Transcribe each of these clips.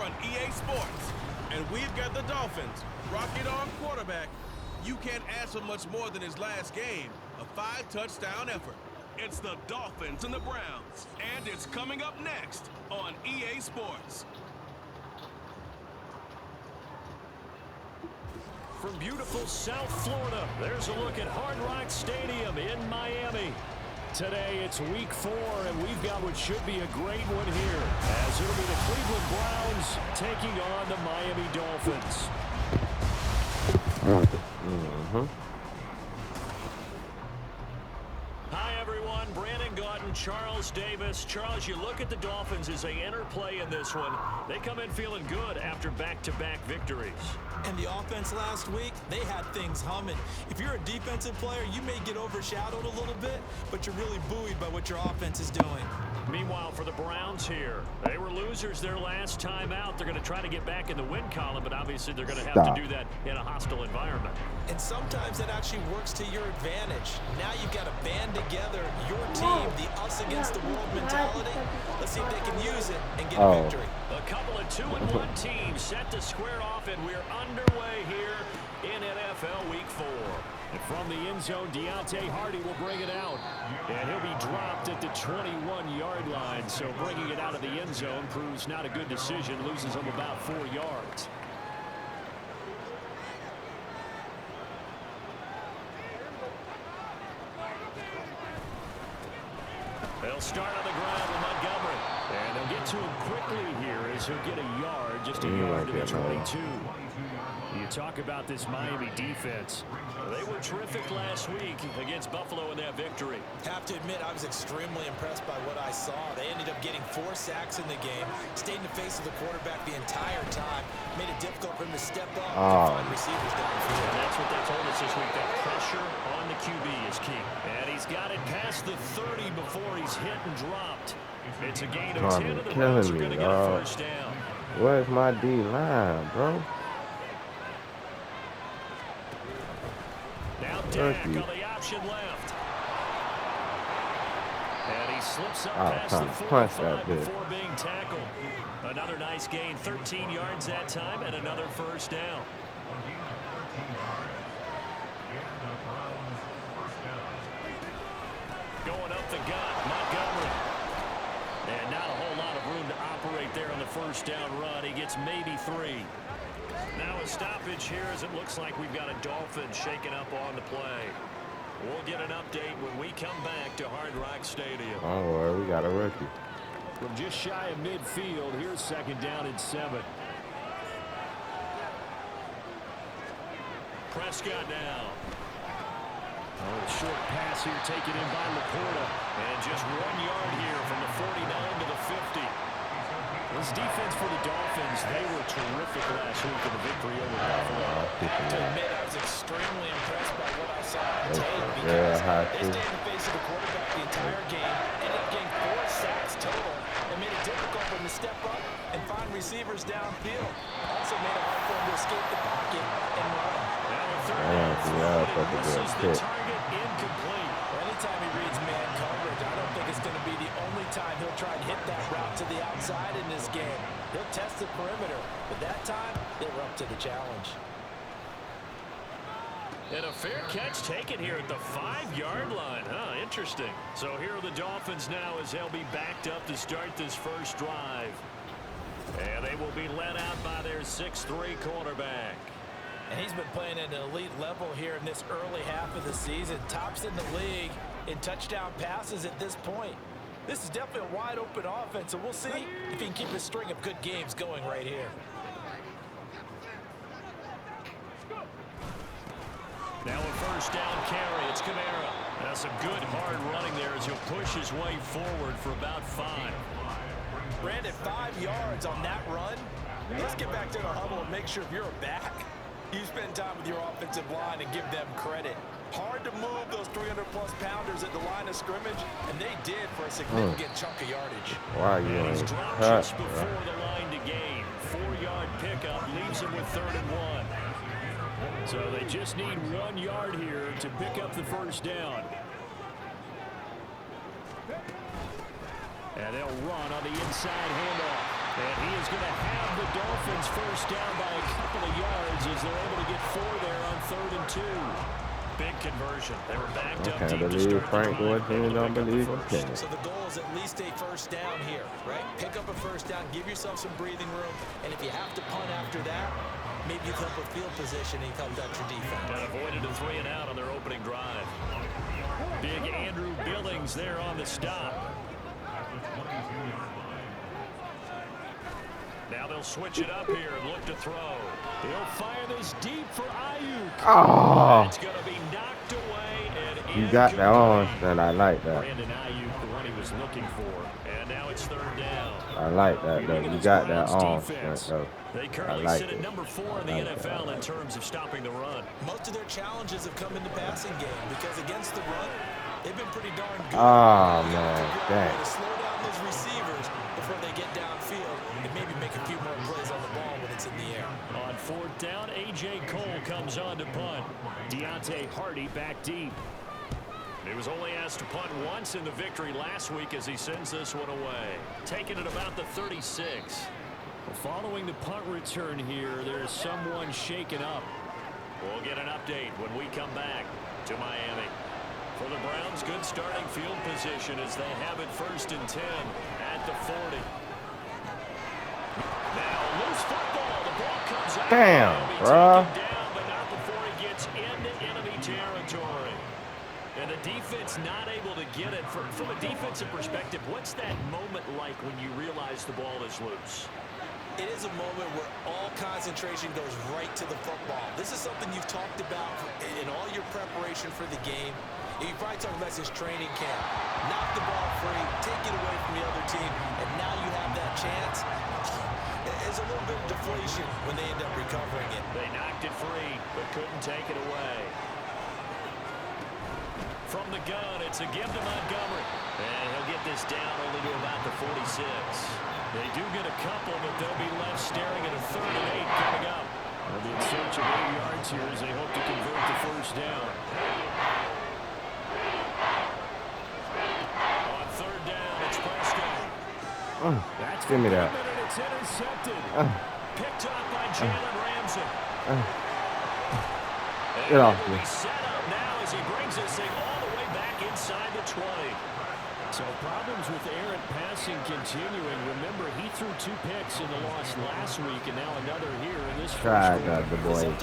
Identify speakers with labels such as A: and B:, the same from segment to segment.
A: on EA Sports. And we've got the Dolphins. Rocket Arm quarterback. You can't ask for much more than his last game, a 5-touchdown effort. It's the Dolphins and the Browns, and it's coming up next on EA Sports.
B: From beautiful South Florida, there's a look at Hard Rock Stadium in Miami. Today it's week 4, and we've got what should be a great one here, as it'll be the Cleveland Browns taking on the Miami Dolphins. Hi, everyone. Brandon Gaudin, Charles Davis. Charles, you look at the Dolphins as they enter play in this one. They come in feeling good after back-to-back victories.
C: And the offense last week, they had things humming. If you're a defensive player, you may get overshadowed a little bit, but you're really buoyed by what your offense is doing.
B: Meanwhile, for the Browns here, they were losers their last time out. They're going to try to get back in the win column, but obviously they're going to have to do that in a hostile environment.
C: And sometimes that actually works to your advantage. Now you've got to band together your team, the us against the world mentality. Let's see if they can use it and get a victory.
B: A couple of 2-1 teams set to square off, and we're underway here in NFL Week 4. And from the end zone, Deontay Hardy will bring it out. And he'll be dropped at the 21-yard line. So bringing it out of the end zone proves not a good decision. Loses him about 4 yards. They'll start on the ground with Montgomery. And they'll get to him quickly here as he'll get a yard, just a yard to the 22. You talk about this Miami defense. They were terrific last week against Buffalo in that victory.
C: Have to admit, I was extremely impressed by what I saw. They ended up getting 4 sacks in the game, stayed in the face of the quarterback the entire time, made it difficult for him to step up and find receivers downfield.
B: And that's what they told us this week, that pressure on the QB is key. And he's got it past the 30 before he's hit and dropped. It's a gain of 10 of the Browns are going to get a first down.
D: Where's my D-line, bro?
B: Now Dak on the option left. And he slips up past the 45 before being tackled. Another nice gain, 13 yards that time, and another first down. Going up the gut, Montgomery. And not a whole lot of room to operate there on the first down run. He gets maybe 3. Now a stoppage here as it looks like we've got a Dolphin shaking up on the play. We'll get an update when we come back to Hard Rock Stadium.
D: Don't worry, we got a rookie.
B: From just shy of midfield, here's second down and 7. Prescott now. A short pass here taken in by Laporta. And just 1 yard here from the 49 to the 50. This defense for the Dolphins, they were terrific last week in the victory over Buffalo.
C: I have to admit, I was extremely impressed by what I saw on tape because they stayed in the face of the quarterback the entire game, ended up getting 4 sacks total, and made it difficult for him to step up and find receivers downfield. Also made it hard for him to escape the pocket and run.
B: Now a third down, misses the target, incomplete.
C: Anytime he reads man coverage, I don't think it's going to be the only time he'll try and hit that route to the outside in this game. He'll test the perimeter, but that time, they were up to the challenge.
B: And a fair catch taken here at the 5-yard line. Interesting. So here are the Dolphins now as they'll be backed up to start this first drive. And they will be led out by their 6'3" quarterback.
C: And he's been playing at an elite level here in this early half of the season. Tops in the league in touchdown passes at this point. This is definitely a wide-open offense, so we'll see if he can keep a string of good games going right here.
B: Now a first down carry. It's Kamara. That's some good hard running there as he'll push his way forward for about 5.
C: Brandon, 5 yards on that run. Let's get back to the huddle and make sure if you're a back, you spend time with your offensive line and give them credit. Hard to move those 300-plus pounders at the line of scrimmage, and they did for a significant chunk of yardage.
D: Why you
B: and he's dropped just before the line to gain. 4-yard pickup leaves him with 3rd and 1. So they just need 1 yard here to pick up the first down. And they'll run on the inside handoff. And he is going to have the Dolphins first down by a couple of yards as they're able to get 4 there on 3rd and 2. Big conversion. They were backed up deep to start
D: Frank
B: the drive.
D: don't believe him.
C: So the goal is at least a first down here, right? Pick up a first down, give yourself some breathing room, and if you have to punt after that, maybe you've helped with field position and you've helped out your defense.
B: And avoided a 3 and out on their opening drive. Big Andrew Billings there on the stop. Now they'll switch it up here and look to throw. He'll fire this deep for Ayuk.
D: Oh,
B: It's going to be knocked away and
D: you got that on, and I like that.
B: Brandon Ayuk, the one he was looking for. And now it's 3rd down.
D: I like that, though. You got that on, so
B: They
D: I
B: currently
D: like
B: sit at
D: it.
B: number 4 in the NFL in terms of stopping the run.
C: Most of their challenges have come in the passing game because against the run, they've been pretty darn good.
D: Oh, man, dang.
C: To slow down those receivers before they get downfield and maybe make a few more plays on the ball when it's in the air.
B: On 4th down, A.J. Cole comes on to punt. Deontay Hardy back deep. He was only asked to punt once in the victory last week as he sends this one away. Taking it about the 36. Following the punt return here, there's someone shaken up. We'll get an update when we come back to Miami. For the Browns, good starting field position as they have it 1st and 10 at the 40. Now, loose football. The ball comes out.
D: Damn, bro.
B: Down, but not before he gets into enemy territory. And the defense not able to get it. From a defensive perspective, what's that moment like when you realize the ball is loose?
C: It is a moment where all concentration goes right to the football. This is something you've talked about in all your preparation for the game. You probably talked about this training camp. Knock the ball free, take it away from the other team, and now you have that chance. There's a little bit of deflation when they end up recovering it.
B: They knocked it free, but couldn't take it away. From the gun, it's a give to Montgomery. And he'll get this down only to about the 46. They do get a couple, but they'll be left staring at a 3rd and 8 coming up. They'll be in search of 8 yards here as they hope to convert the first down. On 3rd down, it's Prescott. That's
D: give me that.
B: And it's intercepted. Picked up by Jalen Ramsey.
D: Get off me.
B: Set up now as he brings this thing all the way back inside the 20. So problems with errant passing continuing. Remember, he threw 2 picks in the loss last week, and now another here in this
D: Tried
B: first
D: that, the boy.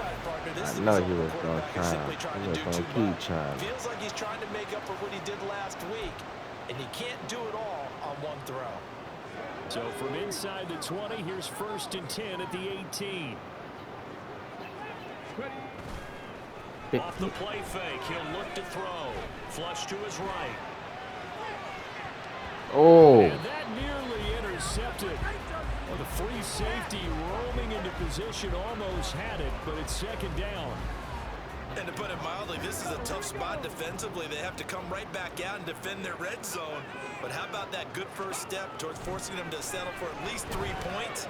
D: I know he was going to try. He was going to keep trying.
C: Feels like he's trying to make up for what he did last week, and he can't do it all on one throw.
B: So from inside the 20, here's 1st and 10 at the 18. Off the play fake, he'll look to throw. Flush to his right.
D: Oh.
B: And that nearly intercepted. Well, the free safety roaming into position almost had it, but it's 2nd down.
C: And to put it mildly, this is a tough spot defensively. They have to come right back out and defend their red zone. But how about that good first step towards forcing them to settle for at least 3 points?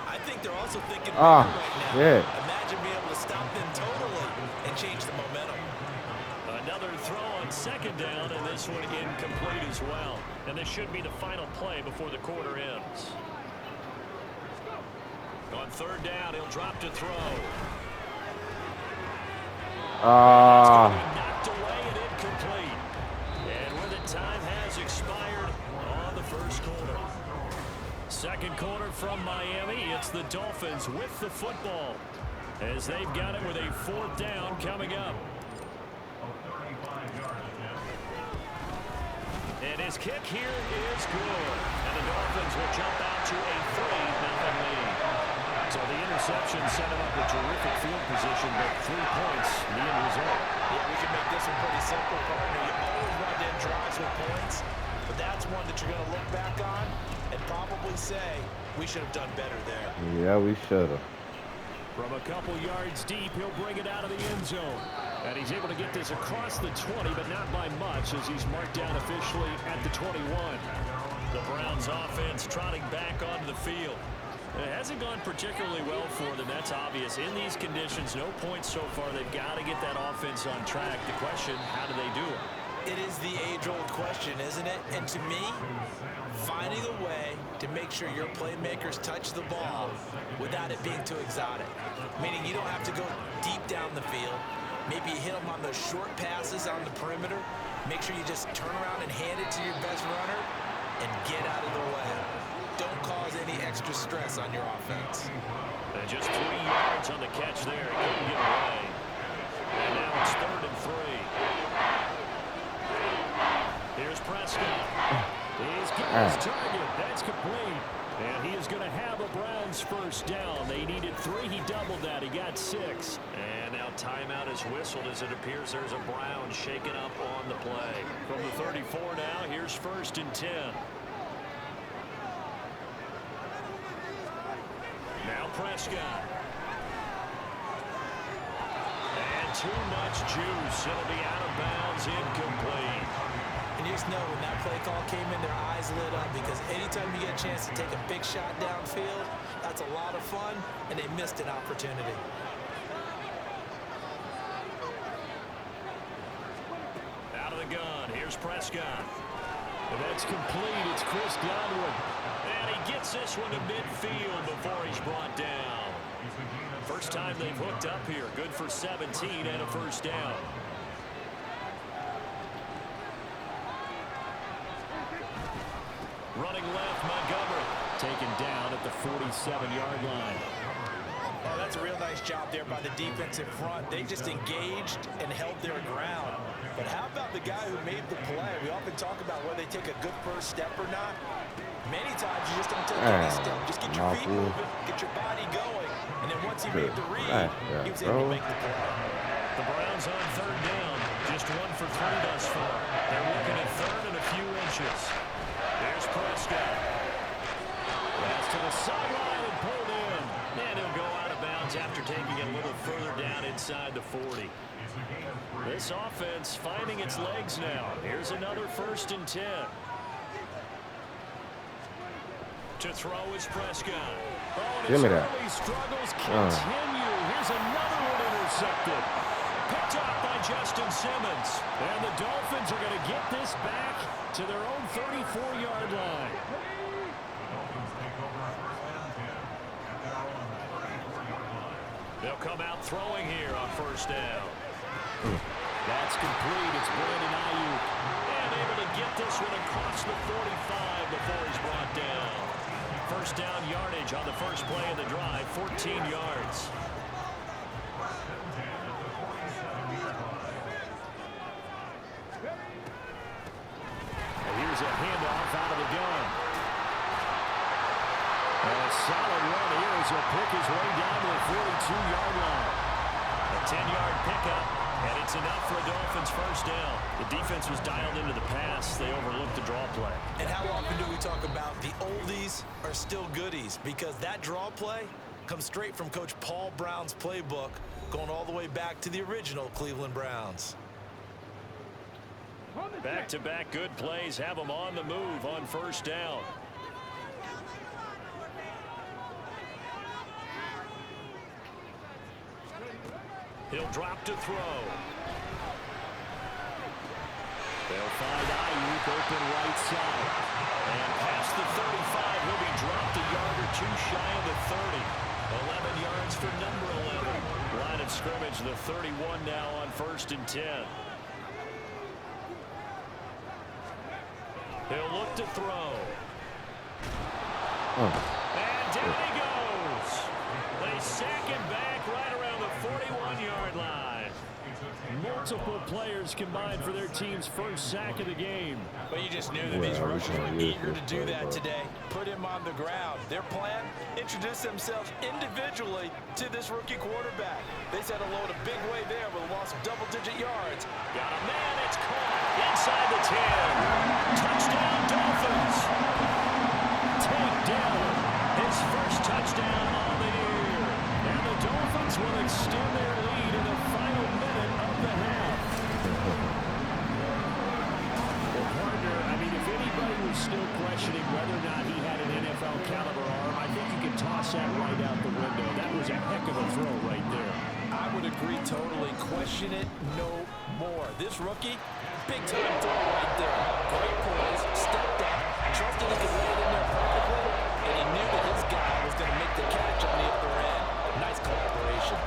C: I think they're also thinking right now.
D: Yeah.
C: Imagine being able to stop them totally and change the momentum.
B: Another throw on 2nd down, and this one incomplete as well. And this should be the final play before the quarter ends. On 3rd down, he'll drop to throw. Knocked away and incomplete. And when the time has expired on the first quarter. 2nd quarter from Miami, it's the Dolphins with the football as they've got it with a 4th down coming up. And his kick here is good. And the Dolphins will jump out to a 3-0 lead. So the interception set him up with terrific field position, but 3 points, the end result.
C: Yeah, we can make this one pretty simple, partner. You always want to end drives with points, but that's one that you're going to look back on and probably say, we should have done better there.
D: Yeah, we should have.
B: From a couple yards deep, he'll bring it out of the end zone. And he's able to get this across the 20, but not by much as he's marked down officially at the 21. The Browns offense trotting back onto the field. It hasn't gone particularly well for them. That's obvious. In these conditions, no points so far. They've got to get that offense on track. The question, how do they do it?
C: It is the age-old question, isn't it? And to me, finding a way to make sure your playmakers touch the ball without it being too exotic. Meaning you don't have to go deep down the field. Maybe you hit them on those short passes on the perimeter. Make sure you just turn around and hand it to your best runner and get out of the way. Don't cause any extra stress on your offense.
B: And just 3 yards on the catch there. He couldn't get away. And now it's 3rd and 3. Here's Prescott. He's got his target. That's complete. And he is going to have a Browns first down. They needed 3. He doubled that. He got 6. And now timeout is whistled as it appears there's a Brown shaken up on the play. From the 34 now, here's 1st and 10. Now Prescott. And too much juice. It'll be out of bounds, incomplete.
C: And you just know when that play call came in, their eyes lit up, because anytime you get a chance to take a big shot downfield, that's a lot of fun, and they missed an opportunity.
B: Out of the gun, here's Prescott. And that's complete. It's Chris Godwin. And he gets this one to midfield before he's brought down. First time they've hooked up here. Good for 17 and a first down. Running left, Montgomery. Taken down at the 47-yard line.
C: Oh, that's a real nice job there by the defensive front. They just engaged and held their ground. But how about the guy who made the play? We often talk about whether they take a good first step or not. Many times you just don't take any step. Just get your feet moving, get your body going. And then once he made the read, he was able to make the play.
B: The Browns on 3rd down. Just 1 for 3 thus far. They're looking at 3rd and a few inches. There's Prescott. Pass to the sideline and pulled in. And he'll go out of bounds after taking it a little further down inside the 40. This offense finding its legs now. Here's another 1st and 10. To throw is Prescott. Oh, and his early struggles continue. Here's another one intercepted. Picked off by Justin Simmons. And the Dolphins are going to get this back to their own 34-yard line. They'll come out throwing here on 1st down. That's complete. It's Brandon Ayuk. And able to get this one across the 45 before he's brought down. First down yardage on the first play of the drive, 14 yards. And here's a handoff out of the gun. And a solid run here as he'll pick his way down to the 42-yard line. A 10-yard pickup, and it's enough for a Dolphins first down. The defense was dialed into the pass. They overlooked the draw play.
C: And how often do we talk about the oldies are still goodies? Because that draw play comes straight from Coach Paul Brown's playbook, going all the way back to the original Cleveland Browns.
B: Back-to-back good plays have them on the move on 1st down. He'll drop to throw. They'll find Ayuk open right side. And past the 35, he'll be dropped a yard or 2 shy of the 30. 11 yards for number 11. Line of scrimmage, the 31 now on 1st and 10. He'll look to throw. And down he goes. They sack him back right around the 41-yard line. Multiple players combined for their team's first sack of the game.
C: But you just knew that these rookies were eager to do that today. Put him on the ground. Their plan, introduce themselves individually to this rookie quarterback. They said hello in a big way there with a loss of double-digit yards.
B: Got a man, it's caught inside the 10. Touchdown, Dolphins. Take down his first touchdown on the year. And the Dolphins will extend their lead in the final minute of the half. Well, partner, I mean, if anybody was still questioning whether or not he had an NFL caliber arm, I think you can toss that right out the window. That was a heck of a throw right there.
C: I would agree totally. Question it no more. This rookie, big time throw right there. Great poise, stepped up, trusted he could lay it in there perfectly, and he knew that his guy was going to make the catch on the other end. Nice collaboration.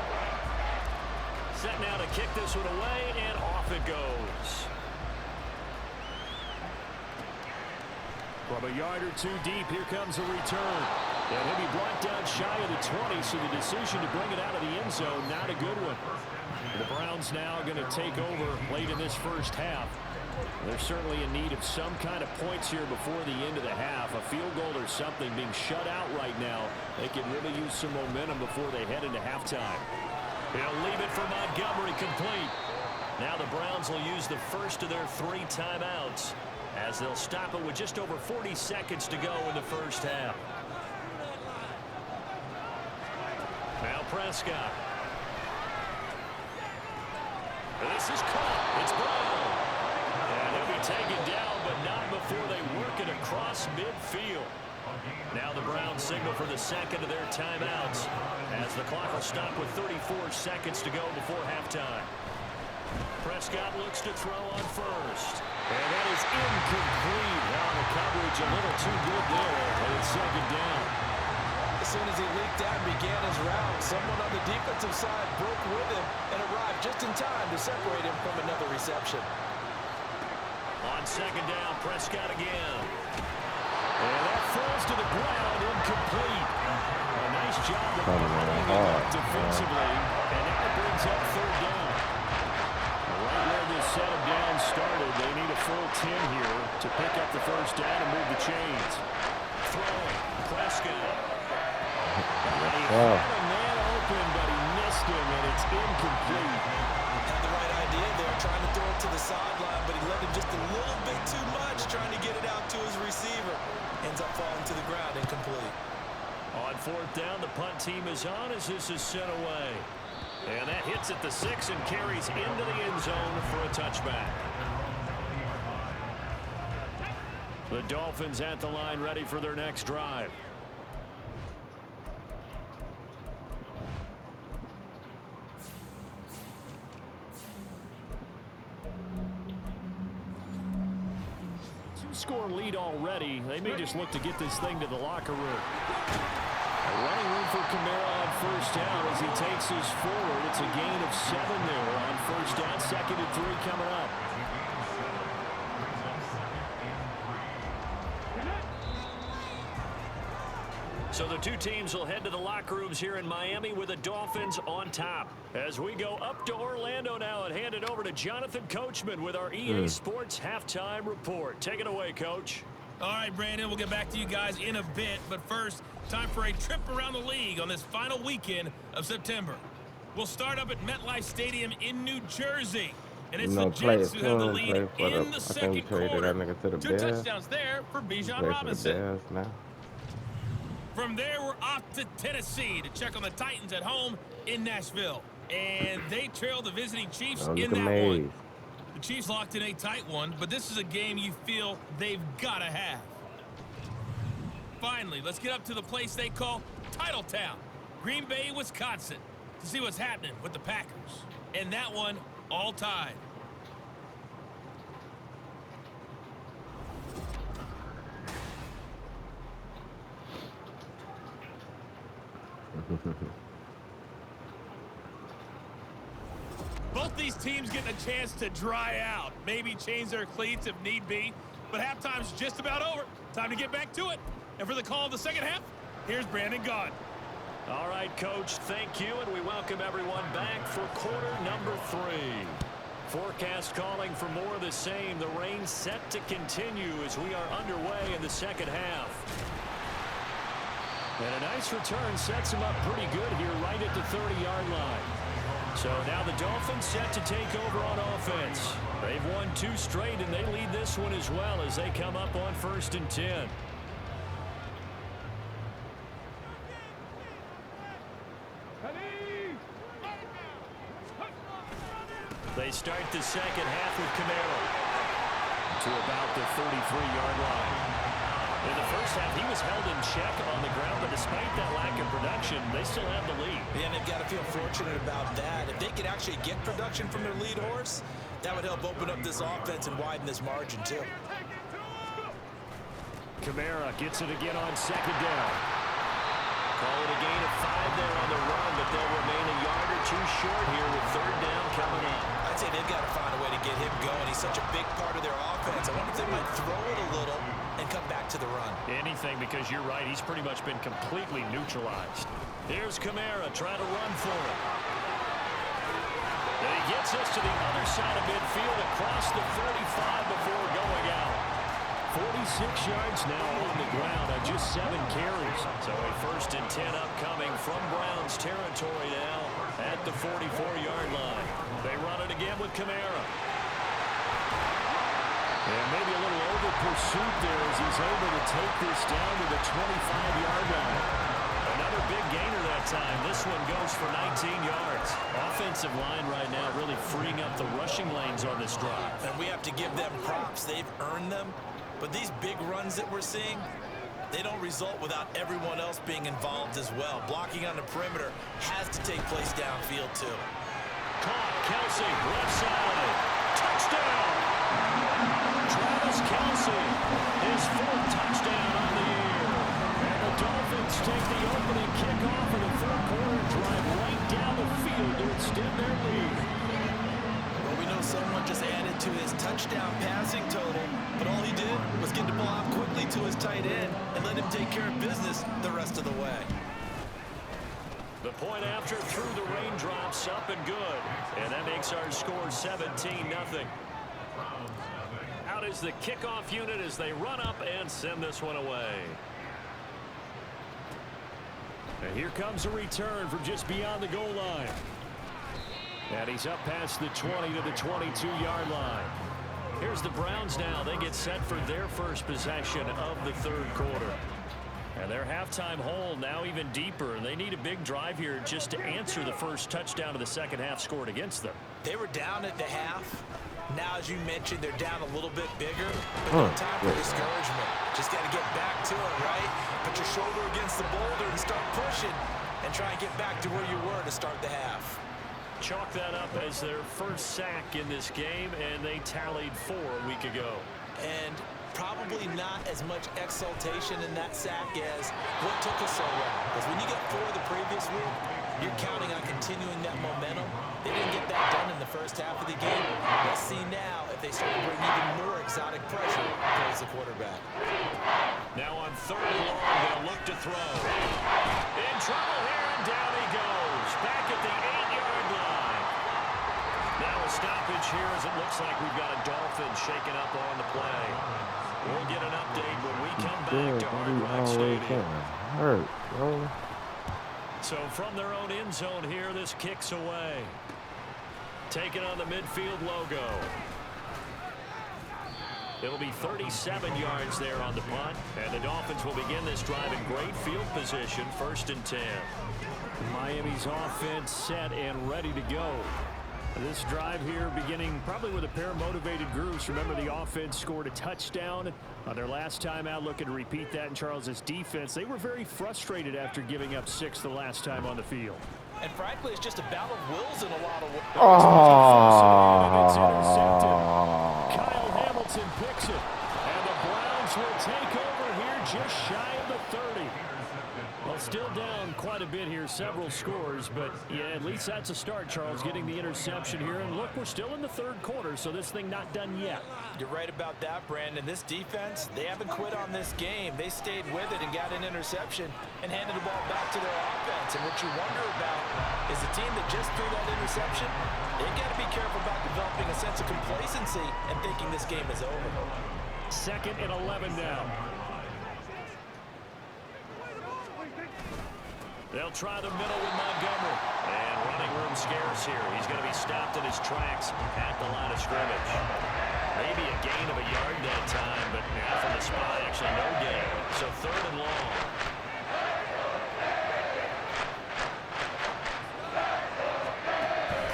B: Set now to kick this one away, and off it goes. From a yard or two deep, here comes a return. And he'll be brought down shy of the 20, so the decision to bring it out of the end zone, not a good one. The Browns now going to take over late in this first half. They're certainly in need of some kind of points here before the end of the half. A field goal or something being shut out right now. They can really use some momentum before they head into halftime. He'll leave it for Montgomery, complete. Now the Browns will use the first of their 3 timeouts as they'll stop it with just over 40 seconds to go in the first half. Now Prescott. This is caught. It's Brown. And he'll be taken down, but not before they work it across midfield. Now the Browns signal for the second of their timeouts as the clock will stop with 34 seconds to go before halftime. Prescott looks to throw on first. And that is incomplete. Now the coverage a little too good there, and it's second down.
C: As soon as he leaked out and began his route, someone on the defensive side broke with him and arrived just in time to separate him from another reception.
B: On second down, Prescott again. And that falls to the ground, incomplete. A nice job of running it up defensively, and now it brings up third down. Right where this set of downs started, they need a full 10 here to pick up the first down and move the chains. Throwing, Prescott. He had a man open, but he missed him, and it's incomplete.
C: Had the right idea there, trying to throw it to the sideline, but he let him just a little bit too much, trying to get it out to his receiver. Ends up falling to the ground, incomplete.
B: On fourth down, the punt team is on as this is sent away. And that hits at the 6 and carries into the end zone for a touchback. The Dolphins at the line, ready for their next drive. Two-score lead already. They may just look to get this thing to the locker room. Running room for Kamara on first down as he takes us forward. It's a gain of 7 there on first down. 2nd and 3 coming up. So the two teams will head to the locker rooms here in Miami with the Dolphins on top. As we go up to Orlando now and hand it over to Jonathan Coachman with our EA Sports Halftime Report. Take it away, Coach.
E: All right, Brandon, we'll get back to you guys in a bit. But first, time for a trip around the league on this final weekend of September. We'll start up at MetLife Stadium in New Jersey. And it's the Jets who have the lead in the second quarter. 2 touchdowns there for Bijan Robinson. From there, we're off to Tennessee to check on the Titans at home in Nashville. And they trail the visiting Chiefs in that one. The Chiefs locked in a tight one, but this is a game you feel they've got to have. Finally, let's get up to the place they call Titletown, Green Bay, Wisconsin, to see what's happening with the Packers. And that one, all tied. Both these teams getting a chance to dry out, maybe change their cleats if need be, but halftime's just about over. Time to get back to it. And for the call of the second half, here's Brandon Gaudin.
B: All right, Coach, thank you, and we welcome everyone back for quarter number 3. Forecast calling for more of the same. The rain set to continue as we are underway in the second half. And a nice return sets them up pretty good here right at the 30-yard line. So now the Dolphins set to take over on offense. They've won 2 straight, and they lead this one as well as they come up on 1st and 10. They start the second half with Kamara to about the 33-yard line. In the first half, he was held in check on the ground, but despite that lack of production, they still have the lead.
C: Yeah, and they've got to feel fortunate about that. If they could actually get production from their lead horse, that would help open up this offense and widen this margin, too.
B: Kamara gets it again on second down.
C: Call it a gain of 5 there on the run, but they'll remain a yard or two short here with third down coming up. I'd say they've got to find a way to get him going. He's such a big part of their offense. I wonder if they might throw it a little and come back to the run.
B: Anything, because you're right. He's pretty much been completely neutralized. Here's Kamara trying to run for it. And he gets us to the other side of midfield across the 45 before going out. 46 yards now on the ground on just 7 carries. So a 1st and 10 upcoming from Browns territory now at the 44-yard line. They run it again with Kamara. And maybe a little over pursuit there as he's able to take this down to the 25-yard line. Another big gainer that time. This one goes for 19 yards. Offensive line right now really freeing up the rushing lanes on this drive.
C: And we have to give them props. They've earned them. But these big runs that we're seeing, they don't result without everyone else being involved as well. Blocking on the perimeter has to take place downfield too.
B: Caught, Kelsey, left side. Touchdown! Travis Kelsey, his 4th touchdown on the year. And the Dolphins take the opening kickoff of the 3rd quarter drive right down the field to extend their lead.
C: Well, we know so much is added to his touchdown passing total, but all he did was get the ball out quickly to his tight end and let him take care of business the rest of the way.
B: The point after through the raindrops, up and good. And that makes our score 17-0. Out is the kickoff unit as they run up and send this one away. And here comes a return from just beyond the goal line. And he's up past the 20 to the 22-yard line. Here's the Browns now. They get set for their first possession of the 3rd quarter. And their halftime hole now even deeper. And they need a big drive here just to answer the first touchdown of the second half scored against them.
C: They were down at the half. Now, as you mentioned, they're down a little bit bigger. But no time for discouragement. Just got to get back to it, right? Put your shoulder against the boulder and start pushing. And try and get back to where you were to start the half.
B: Chalk that up as their first sack in this game, and they tallied 4 a week ago.
C: And probably not as much exultation in that sack as what took us so long. Because when you get 4 the previous week, you're counting on continuing that momentum. They didn't get that done in the first half of the game. Let's see now if they start to bring even more exotic pressure towards the quarterback.
B: Now on 3rd and long, they'll look to throw. In trouble here, and down he goes. Back at the 8-yard line. Now a stoppage here as it looks like we've got a Dolphin shaking up on the play. We'll get an update when we come back to Hard Rock Stadium. So from their own end zone here, this kicks away. Taking on the midfield logo. It'll be 37 yards there on the punt. And the Dolphins will begin this drive in great field position, 1st and 10. Miami's offense set and ready to go. This drive here beginning probably with a pair of motivated groups. Remember, the offense scored a touchdown on their last time out. Looking to repeat that in Charles's defense. They were very frustrated after giving up 6 the last time on the field.
C: And frankly, it's just a battle of wills in a lot of ways.
B: It's intercepted. Kyle Hamilton picks it. And the Browns will take over here just shy of the 30. Well, still down quite a bit here, several scores, but yeah, at least that's a start, Charles, getting the interception here. And look, we're still in the 3rd quarter, so this thing not done yet.
C: You're right about that, Brandon. This defense, they haven't quit on this game. They stayed with it and got an interception and handed the ball back to their offense. And what you wonder about is the team that just threw that interception, they've got to be careful about developing a sense of complacency and thinking this game is over.
B: 2nd and 11 now. They'll try the middle with Montgomery. And running room scarce here. He's going to be stopped in his tracks at the line of scrimmage. Maybe a gain of a yard that time, but from the spot, actually no gain. So 3rd and long.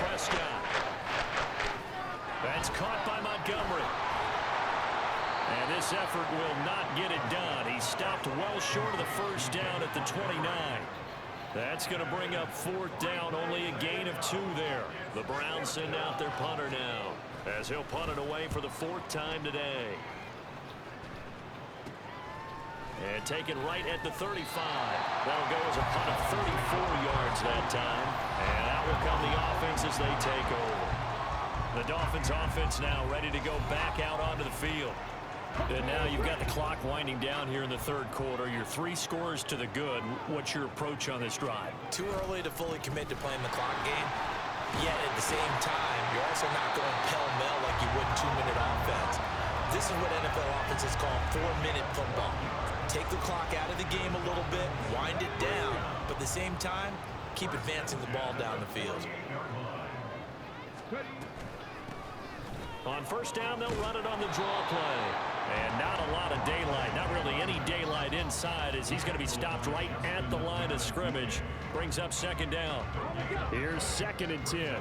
B: Prescott. That's caught by Montgomery. And this effort will not get it done. He stopped well short of the 1st down at the 29. That's going to bring up 4th down, only a gain of 2 there. The Browns send out their punter now, as he'll punt it away for the 4th time today. And taken right at the 35. That'll go as a punt of 34 yards that time. And out will come the offense as they take over. The Dolphins offense now ready to go back out onto the field. And now you've got the clock winding down here in the third quarter. Your 3 scores to the good. What's your approach on this drive?
C: Too early to fully commit to playing the clock game. Yet at the same time, you're also not going pell-mell like you would 2-minute offense. This is what NFL offenses call 4-minute football. Take the clock out of the game a little bit, wind it down, but at the same time, keep advancing the ball down the field.
B: On first down, they'll run it on the draw play. And not a lot of daylight, not really any daylight inside, as he's going to be stopped right at the line of scrimmage. Brings up second down. Here's 2nd and 10.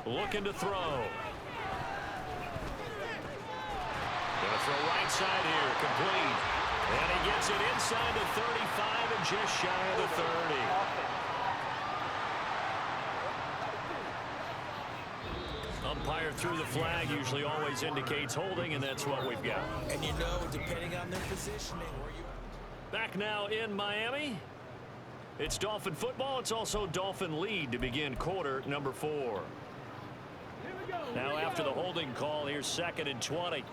B: Looking to throw. Gonna throw right side here, complete. And he gets it inside the 35 and just shy of the 30. Umpire threw the flag, usually always indicates holding, and that's what we've got.
C: And you know, depending on their positioning, where you...
B: Back now in Miami. It's Dolphin football. It's also Dolphin lead to begin quarter number 4. Now after the holding call, here's 2nd and 20.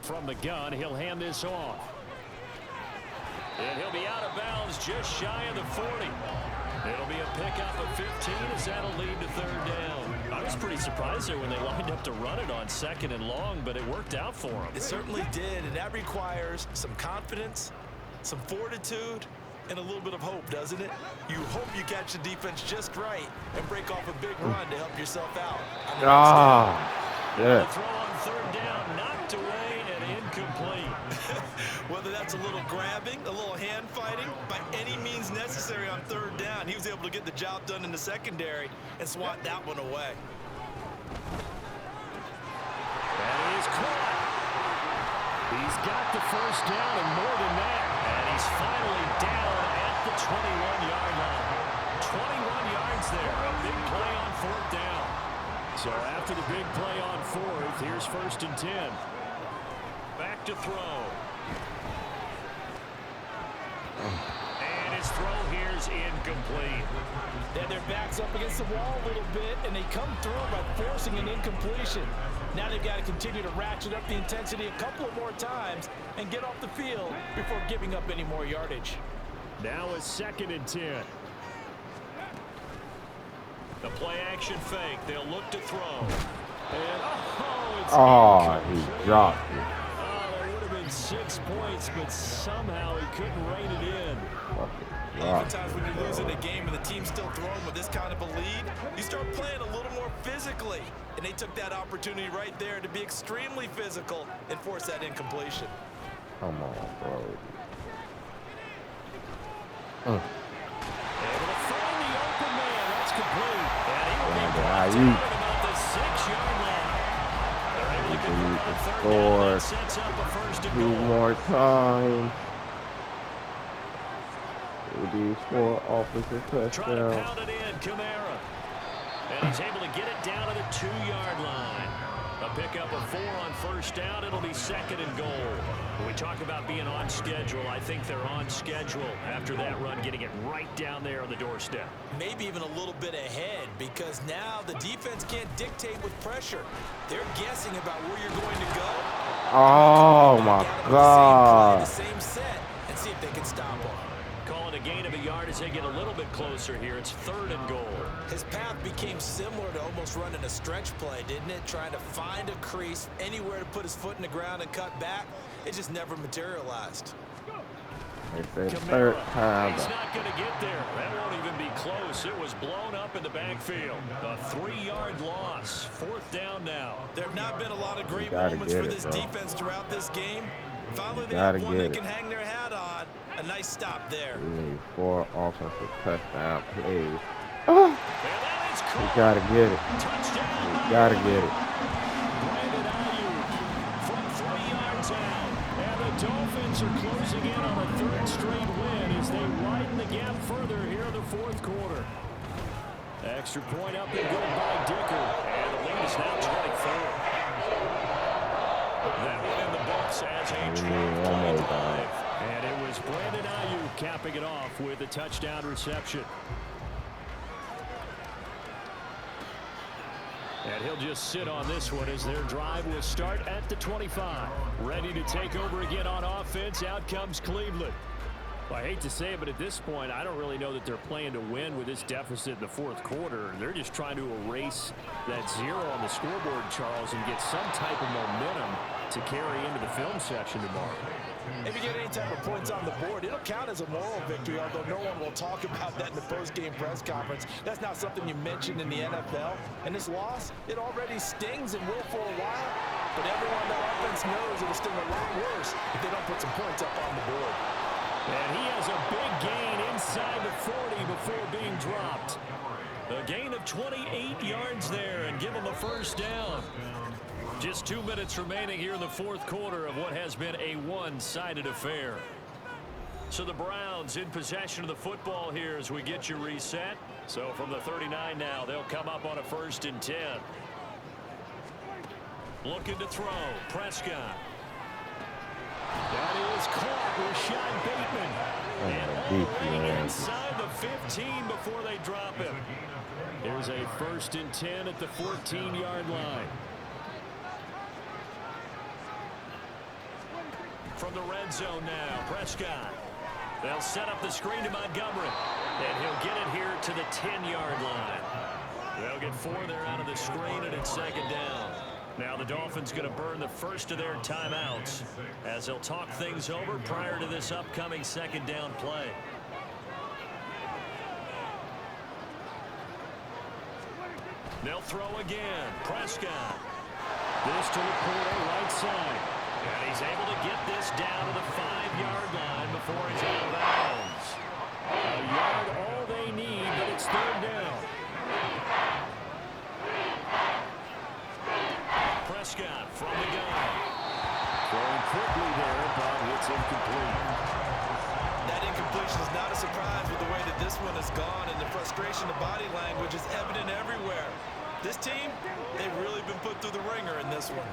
B: From the gun, he'll hand this off. And he'll be out of bounds just shy of the 40. It'll be a pickup of 15 as that'll lead to 3rd down. I was pretty surprised there when they lined up to run it on 2nd and long, but it worked out for them.
C: It certainly did, and that requires some confidence, some fortitude, and a little bit of hope, doesn't it? You hope you catch the defense just right and break off a big run to help yourself out.
B: Yeah. The throw on 3rd down, knocked away and incomplete.
C: Whether that's a little grabbing, a little hand fighting, by any means necessary on 3rd down, he was able to get the job done in the secondary and swat that one away.
B: And he's caught. He's got the 1st down and more than that. And he's finally down at the 21-yard line. 21 yards there. A big play on 4th down. So after the big play on 4th, here's 1st and 10. Back to throw. And his throw here's incomplete.
C: And their back's up against the wall a little bit, and they come through by forcing an incompletion. Now they've got to continue to ratchet up the intensity a couple of more times and get off the field before giving up any more yardage.
B: Now it's 2nd and 10. The play action fake. They'll look to throw. And
D: he dropped it.
B: There would have been 6 points, but somehow he couldn't rein it in.
C: Oftentimes when you're losing a game and the team's still throwing with this kind of a lead, you start playing a little more physically. And they took that opportunity right there to be extremely physical and force that incompletion.
D: Come on, bro.
B: Able to find the open man. That's complete. And he will be brought down at about the 6-yard line. They're able to convert on 3rd down. That sets up a 1st and
D: 2
B: goal.
D: more times. These 4 offensive
B: Trying to
D: touchdowns.
B: pound it in, Kamara. And he's able to get it down to the 2-yard line. A pickup of 4 on 1st down. It'll be 2nd and goal. When we talk about being on schedule, I think they're on schedule after that run, getting it right down there on the doorstep.
C: Maybe even a little bit ahead, because now the defense can't dictate with pressure. They're guessing about where you're going to go.
D: Oh, my God.
C: The same set and see if they can stop them.
B: Call it a gain of a yard as they get a little bit closer here. It's 3rd and goal.
C: His path became similar to almost running a stretch play, didn't it? Trying to find a crease, anywhere to put his foot in the ground and cut back. It just never materialized.
D: It's the 3rd time.
B: He's not going to get there. That won't even be close. It was blown up in the backfield. A 3-yard loss. 4th down now.
C: There have not been a lot of great moments for this defense throughout this game. Finally, they
D: have
C: one they can hang their hat on. A nice stop there.
D: We need 4 offensive touchdown plays.
B: And that is
D: We gotta get it.
B: touchdown.
D: We gotta get it.
B: Brandon Ayuk from 3 yards out. And the Dolphins are closing in on a 3rd straight win as they widen the gap further here in the 4th quarter. Extra point up and good by Dicker. And the lead is now 24. That one in the books as a 12-play drive. And it was Brandon Ayuk capping it off with a touchdown reception. And he'll just sit on this one as their drive will start at the 25. Ready to take over again on offense. Out comes Cleveland. Well, I hate to say it, but at this point, I don't really know that they're playing to win with this deficit in the fourth quarter. They're just trying to erase that 0 on the scoreboard, Charles, and get some type of momentum to carry into the film section tomorrow.
C: If you get any type of points on the board, it'll count as a moral victory, although no one will talk about that in the post-game press conference. That's not something you mentioned in the NFL. And this loss, it already stings and will for a while, but everyone on the offense knows it'll sting a lot worse if they don't put some points up on the board.
B: And he has a big gain inside the 40 before being dropped. A gain of 28 yards there and give him a first down. Just 2 minutes remaining here in the fourth quarter of what has been a one-sided affair. So the Browns in possession of the football here as we get you reset. So from the 39 now, they'll come up on a 1st and 10. Looking to throw. Prescott. That is caught with Sean Bateman. And all the way inside the 15 before they drop him. Here's a 1st and 10 at the 14-yard line. From the red zone now, Prescott. They'll set up the screen to Montgomery. And he'll get it here to the 10-yard line. They'll get 4 there out of the screen, and it's 2nd down. Now the Dolphins going to burn the first of their timeouts as they'll talk things over prior to this upcoming 2nd down play. They'll throw again. Prescott. This to LaPorta, right side. And he's able to get this down to the 5-yard line before he's out of bounds. A yard all they need, but it's 3rd down. Prescott from the gun. Throwing quickly there, but it's incomplete.
C: That incompletion is not a surprise with the way that this one has gone, and the frustration of body language is evident everywhere. This team, they've really been put through the ringer in this one.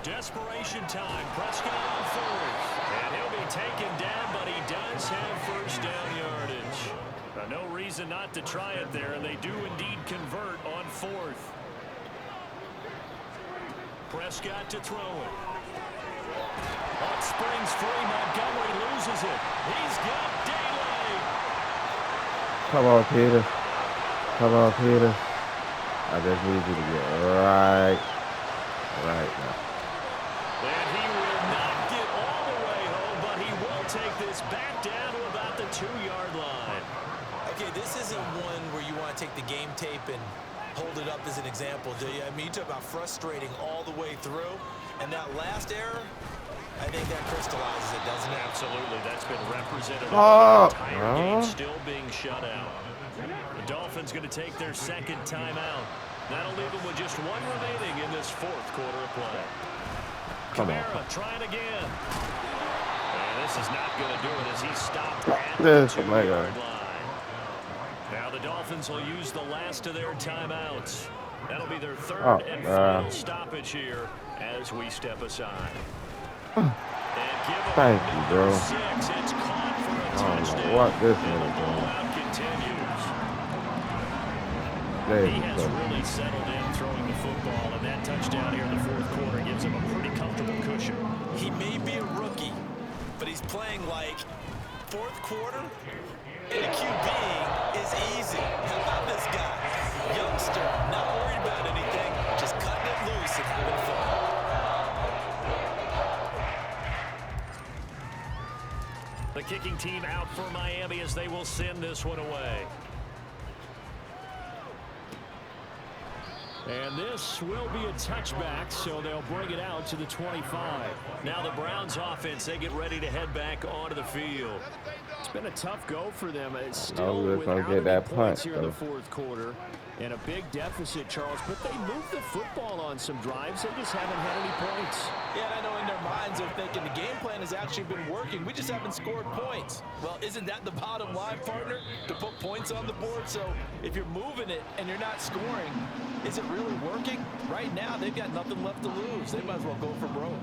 B: Desperation time. Prescott on 4th. And he'll be taken down, but he does have 1st down yardage. No reason not to try it there, and they do indeed convert on 4th. Prescott to throw it. On springs free. Montgomery loses it. He's got daylight.
D: Come on, Peter. Come on, Peter. I just need you to get right now.
B: And he will not get all the way home, but he will take this back down to about the 2-yard line.
C: Okay, this isn't one where you want to take the game tape and hold it up as an example, do you? I mean, you talk about frustrating all the way through, and that last error, I think that crystallizes it, doesn't it?
B: Absolutely. That's been represented the entire game still being shut out. The Dolphins going to take their 2nd timeout. That'll leave them with just 1 remaining in this 4th quarter of play. Kamara trying again. And this is not going to do it as he stopped at the 2-yard line. Now the Dolphins will use the last of their timeouts. That'll be their 3rd and final stoppage here as we step aside. And give
D: Thank you, bro.
B: 6. It's caught for a
D: I don't
B: touchdown.
D: know what this
B: And the
D: one is doing.
B: blowout continues.
D: There
B: He
D: you
B: has
D: go.
B: really settled in throwing the football, and that touchdown here in the 4th quarter gives him a pretty comfortable cushion.
C: He may be a rookie, but he's playing like 4th quarter, and a QB is easy. How about this guy? Youngster, not worried about anything, just cutting it loose and having fun.
B: The kicking team out for Miami as they will send this one away. And this will be a touchback, so they'll bring it out to the 25. Now the Browns offense, they get ready to head back onto the field. It's been a tough go for them. It's still without any points here in the 4th quarter. And a big deficit, Charles, but they moved the football on some drives. They just haven't had any points.
C: Yeah, and I know in their minds they're thinking the game plan is has actually been working. We just haven't scored points. Well, isn't that the bottom line, partner? To put points on the board. So if you're moving it and you're not scoring, is it really working? Right now, they've got nothing left to lose. They might as well go for broke.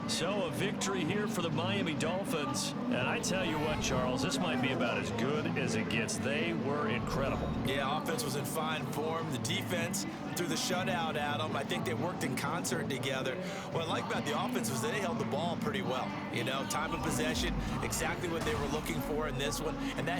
B: So a victory here for the Miami Dolphins. And I tell you what, Charles, this might be about as good as it gets. They were incredible.
C: Yeah, offense was in fine form. The defense threw the shutout at them. I think they worked in concert together. What I like about the offense was they held the ball pretty well. You know, time of possession, exactly what they were looking for in this one. And that